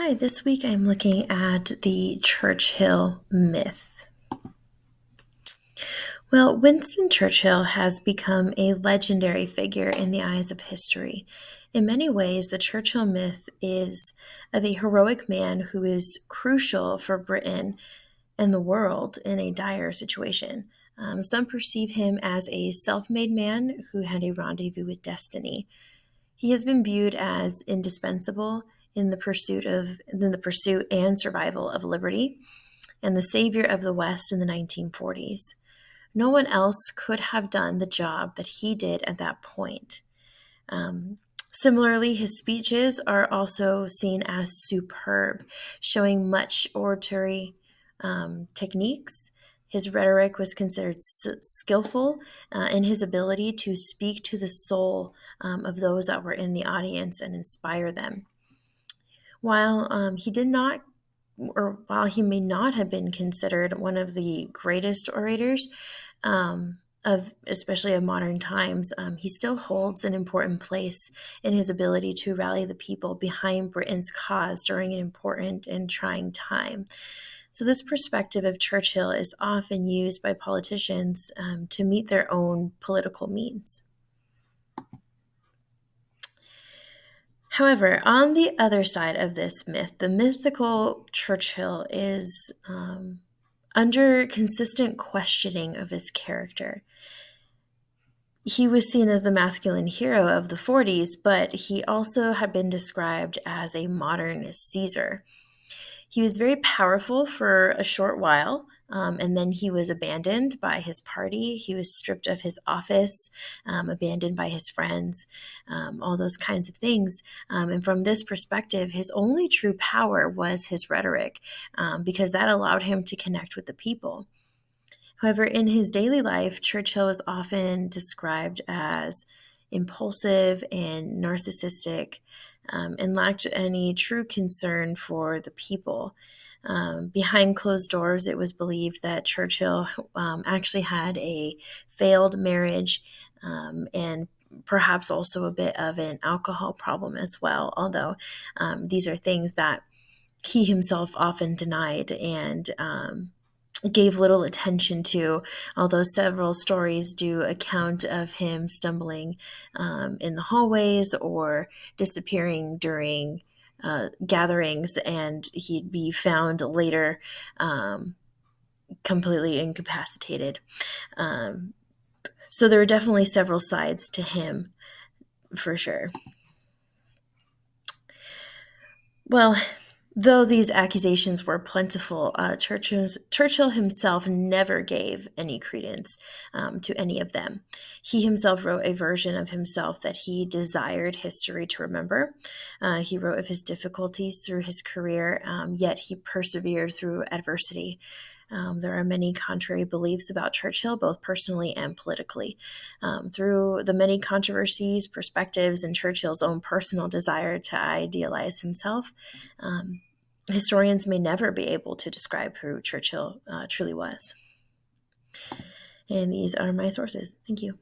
Hi, this week I'm looking at the Churchill myth. Well, Winston Churchill has become a legendary figure in the eyes of history. In many ways, the Churchill myth is of a heroic man who is crucial for Britain and the world in a dire situation. Some perceive him as a self made man who had a rendezvous with destiny. He has been viewed as indispensable in the pursuit and survival of liberty, and the savior of the West in the 1940s. No one else could have done the job that he did at that point. Similarly, his speeches are also seen as superb, showing much oratory techniques. His rhetoric was considered skillful in his ability to speak to the soul of those that were in the audience and inspire them. While he may not have been considered one of the greatest orators of especially of modern times, he still holds an important place in his ability to rally the people behind Britain's cause during an important and trying time. So this perspective of Churchill is often used by politicians to meet their own political means. However, on the other side of this myth, the mythical Churchill is under consistent questioning of his character. He was seen as the masculine hero of the 40s, but he also had been described as a modern Caesar. He was very powerful for a short while, and then he was abandoned by his party. He was stripped of his office, abandoned by his friends, all those kinds of things. And from this perspective, his only true power was his rhetoric, because that allowed him to connect with the people. However, in his daily life, Churchill is often described as impulsive and narcissistic, and lacked any true concern for the people. Behind closed doors, it was believed that Churchill actually had a failed marriage, and perhaps also a bit of an alcohol problem as well, although these are things that he himself often denied and gave little attention to, although several stories do account of him stumbling in the hallways or disappearing during gatherings, and he'd be found later completely incapacitated. So there are definitely several sides to him, for sure. Well, though these accusations were plentiful, Churchill himself never gave any credence to any of them. He himself wrote a version of himself that he desired history to remember. He wrote of his difficulties through his career, yet he persevered through adversity. There are many contrary beliefs about Churchill, both personally and politically. Through the many controversies, perspectives, and Churchill's own personal desire to idealize himself, historians may never be able to describe who Churchill truly was. And these are my sources. Thank you.